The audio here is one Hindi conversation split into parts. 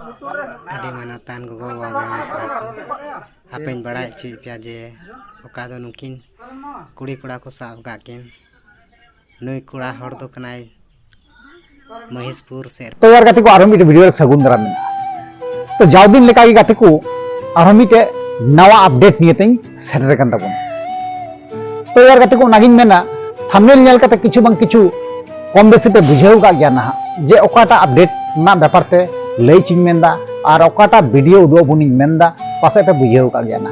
Adi manatan gogo wawa masarako. Apa yang barai cuy piaje. Okado nukin kuri kura ko saab gakin. Nui kura hordo kanai Mahishpur ser. तो यार गाते को आरो मिटे वीडियो सगुंदरा में तो जाव दिन लेका की गाते को आरो मिटे नवा अपडेट निये तें सेटर कन तबन तो यार गाते को नागिन मेना थंबनेल नेल काते किछु बंग किछु कम बेसी पे बुझेउ का गया ना जे ओकाटा अपडेट ना व्यापार ते लई चिंग मेंदा और ओकाटा वीडियो उदो बुनिंग मेंदा पासे पे बुझेउ का गया ना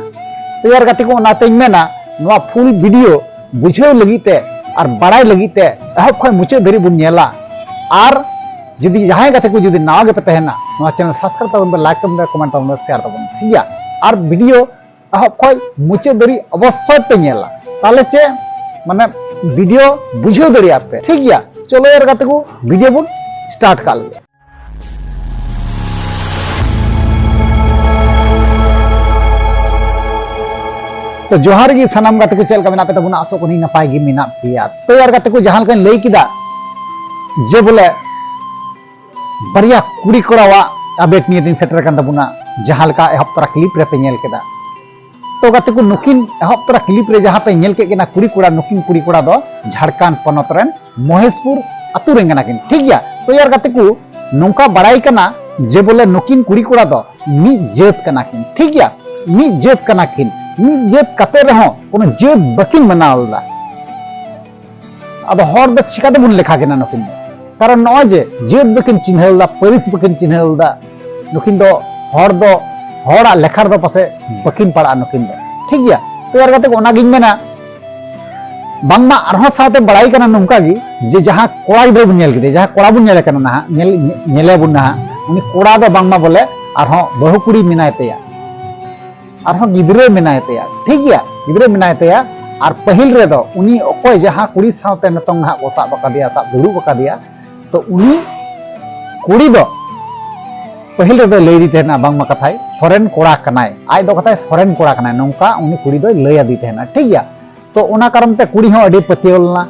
तो यार गाते को ना तें मेना नवा फुल वीडियो बुझेउ लगिते और बड़ाई लगिते एहब खय मुचे धरी बुन नेला और जुदी जहां गाते को जुदी नावा पे तहना चैनल सब्सक्राइब तबन पे लाइक तबन कमेंट तबन शेयर तबन ठीक है और वीडियो खय मुचे दरी अवश्य पे नेला ताले चे माने वीडियो बुझेउ दरिया पे ठीक है चलो यार गाते को वीडियो बुन स्टार्ट कर ले तो जोहार गी सनम गाते को चल का मेना पे तबन आसो को नपाय गी मेना पिया तो यार गाते को जहां लकन लई किदा जे बोले बरिया कुड़ी कोड़ावा अपडेट निये दिन सेटर कन तबुना जहां लका एहब तरा क्लिप रे पे नेल केदा तो गाते को नुकिन एहब तरा क्लिप रे जहां पे नेल के केना कुड़ी कोड़ा नुकिन कुड़ी कोड़ा दो झारखंड पोनत रेन महेशपुर अतु रेन कना किन ठीक गया तो यार गाते को नोंका बड़ाई कना जे बोले नुकिन कुड़ी कोड़ा दो मी जेत कना किन ठीक गया मी जेत कना किन मी जेत कते रहो कोनो जेत बकिन मनालदा अब हर द चिका दे बुन लेखा केना नुकिन कारण न जे जेत बकिन चिन्हलदा परिस बकिन चिन्हलदा नुकिन दो हड़ा लेखार दो पासे बकिन पड़ा नुकिन दो ठीक गया तो यार गाते को ओना गिन मेना बांगमा अरहो साथे बड़ाई कना नोंका गी जे जहां कोड़ा गिद्र बुन नेल गिदे जहां कोड़ा बुन नेल कना ना नेले बुन ना उनी कोड़ा दो बांगमा बोले अरहो बहु कुड़ी मिनाय तेया अरहो गिद्रे मिनाय तेया ठीक गया गिद्रे मिनाय तेया और पहिल रे दो उनी ओकोय जहां कुड़ी साथे नतोंग ना को साब बका साब दुड़ू बका तो उनी कुड़ी दो पहिल रे दो लई दी तेना बांगमा कथाय फॉरेन कोड़ा कनाय आय दो कथाय फॉरेन कोड़ा कनाय नोंका उनी कुड़ी दो लई आदी तेना ठीक गया तो ओना कारण ते कुड़ी हो अडी पतियोलना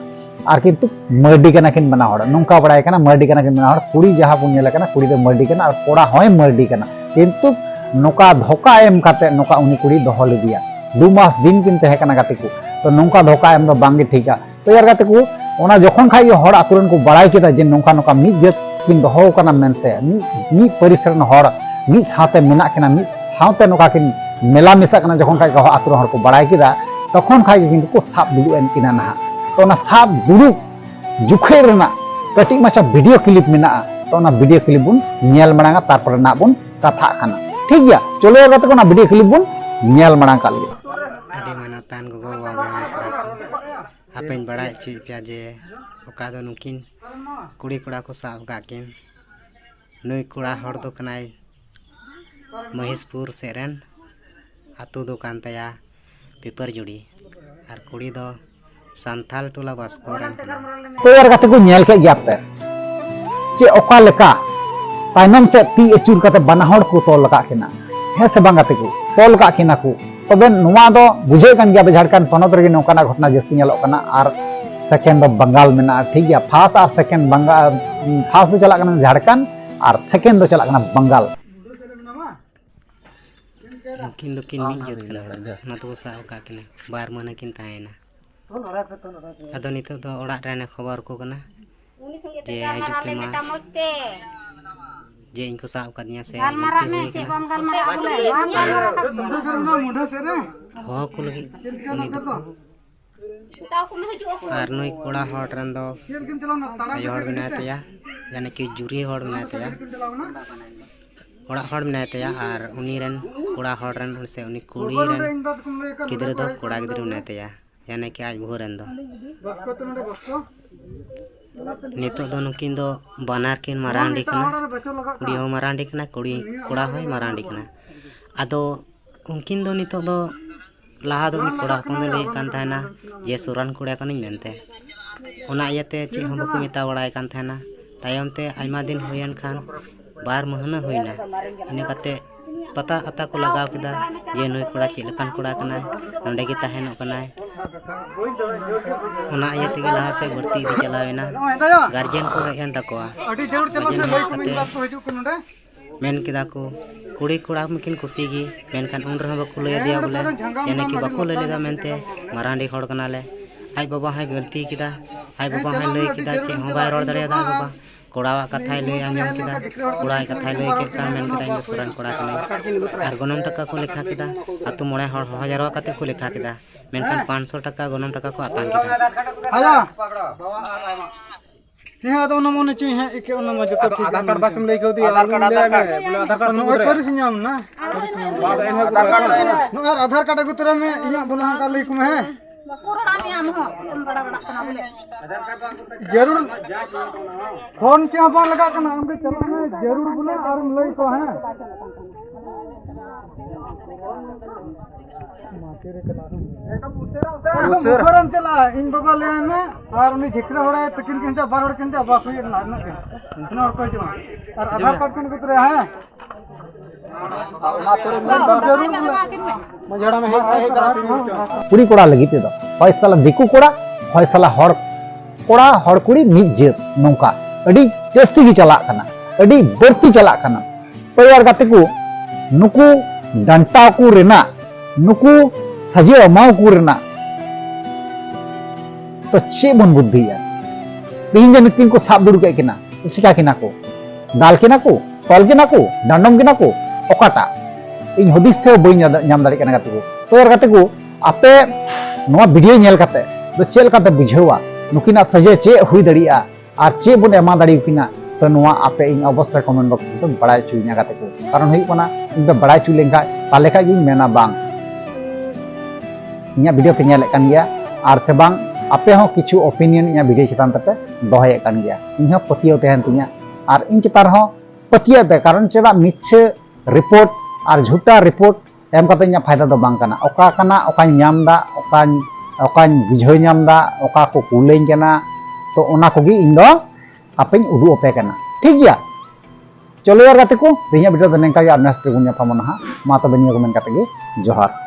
और किंतु मर्डी कना किन बना हड़ नोंका बड़ाय कना मर्डी कना किन बना हड़ कुड़ी जहां बुन नेला कना कुड़ी दो मर्डी कना और कोड़ा होय मर्डी कना किंतु नोका धोखा एम काते नोका उनी कुड़ी दोहो लिदिया 2 मास दिन किन तहे कना गाते को तो नोंका धोखा एम दो बांगे ठीका तो यार गाते को ओना जखन खाय हड़ आतुरन को बड़ाई केदा जे नोंका नोका मी जेत किन दोहो कना मेनते मी परिसरन हड़ मी साथे मेना कना मी साथे नोका किन मेला मिसा कना जखन खाय आतुरन हड़ को बड़ाई केदा तखन खाय किंतु को साब दुडु एन किना ना तो ना साब दुडु जुखे रेना कटिक माचा वीडियो क्लिप मेना तो ना वीडियो क्लिप बुन नेल मणांगा तारपर ना बुन कथा खाना ठीक गया चलो यार गाते को ना वीडियो क्लिप बुन नेल मणांग काल ले Adi manatan gogo wawa masarako. Apa yang barai cuy piaje. Okado nukin kuri kura ko saab gakin. Nui kura hordo kanai Mahishpur seren atu do kantaya paper judi ar kuri do santhal tola baskoran kana तो यार गाते को नेल के गया पे जे ओका लेका ताइनम से ती एचुर काते बनाहड़ को तोल लगा केना हे से बांगाते को तोल लगा केना को तबे नुवा दो बुझे कन गया झारखंड पनत रे नौकाना घटना जस्ती नेलो कना और सेकंड दो बंगाल मेना ठीक गया फर्स्ट और सेकंड बंगाल फर्स्ट दो चला कना झारखंड और सेकंड दो चला कना Bengal nukin nukin mi jot kana na to saab ka kina bar mana kin taena ado nito do orak rena khabar ko kana je hajuk ke mas je inko saab kadnya se ngerti ho ko lagi uni do ar noi koda hot ran do ayo hor binate ya jane ki juri hor binate ya ओड़ा हड़ बनाते या और उनी रन कोड़ा हड़ रन उनसे उनी कुड़ी रन किधर दो कोड़ा किधर बनाते या यानी कि आज भोर रन दो नितो दो नुकिन दो बनार किन मारांडी कना कुड़ी हो मारांडी कना कुड़ी कोड़ा हो मारांडी कना आदो उनकिन दो नितो दो लाहा दो कोड़ा कोन दो ले कान थाना जे सुरन कोड़ा कनिन मेनते ओना इयाते चे हम को मिता बड़ाय कान थाना तायम ते आइमा दिन होयन खान बार महीना होइना इने कते पता अता को लगाव केदा जे नई कोड़ा चे लकान कोड़ा कना नंडे गे ताहेनो कना ओना इया तेगे लहा से भर्ती इदी चलावेना गार्जियन को हेन तकोआ मेन किदा को कुड़ी कोड़ा मकिन कुसी गी मेनखान उन रहा बाको लय दिया बोले यानी कि बाको लय लेदा मेनते मारांडी हड़ कनाले आज बाबा हाय गलती किदा आज बाबा हाय लय किदा चे हो बाय रोड दड़ियादा बाबा कोड़ावा कथाय लय आंजम किदा कोड़ा कथाय लय के कार मेन किदा इन सुरन कोड़ा कने आर गनम टका को लेखा किदा अतु मोड़े हड़ हजारवा कते को लेखा किदा मेनखान 500 टका गनम टका को आतांग किदा आया हे तो न मन चुई है एके न मज तो ठीक आधार कार्ड बाकम लई को दी आधार कार्ड बोले आधार कार्ड नो कर सिnyam ना बाद एन नो यार आधार कार्ड गुतरे में इया बोला का लई कुम है कोरोना हम हो बड़ा बड़ा कना बोले जरूर फोन चे बा लगा कना हम के चला में जरूर बोले और लई को है उसेरन चला इन बाबा ले में और उनी झिकरा होड़ा तकिन किनता बार होड़ किनता बा कोई ना ना इतना और कोई जमा और आधार कार्ड किन गुतरे है कुड़ी कोड़ा लगी ते फैसला दिकु कोड़ा फैसला हड़ कोड़ा हड़ कुड़ी मिद जेत नौका अडी जस्ती की चला कना अडी बर्ती चला कना तैयार गाते को नुकु डंटा को रेना नुकु सजे अमाव को रेना तो चे बन बुद्धि है तीन जन तीन को साब दुड़ के किना सिका किना को दाल किना को तल किना को डांडम किना को ओकाटा इन हदिस थे बई नाम दाड़ी कना गाते को तैयार गाते को आपे नोआ वीडियो नेल काते दो चेल काते बुझेवा नुकिना सजे चे हुई दड़िया और चे बन एमा दाड़ी किना तो नोआ आपे इन अवश्य कमेंट बॉक्स में बड़ाई चुइना गाते को कारण हुई कना इन पे बड़ाई चुइ लेंखा ताले का गिन मेना बांग इया वीडियो पे नेल कान गया और से बांग आपे हो किछु ओपिनियन इया वीडियो चितान तपे दोहय कान गया इन हो पतियो तेहन तिया और इन चितार हो पतिया पे कारण चेदा मिच्छे रिपोर्ट और झूठा रिपोर्ट एम कते इया फायदा दो बांग कना ओका कना ओकाñ ñam दा ओकाñ बुझाव ñam दा ओका को कुलेñ कना तो ओना कोगी इन दो आपेñ उदु ओपे कना ठीक गया चलो यार गाते को तेहिया वीडियो दो नेंका गे नेक्स्ट गुन ᱧᱟᱯᱟᱢᱚᱜᱼᱟ मा तबे निया को मेन काते गे जोहार।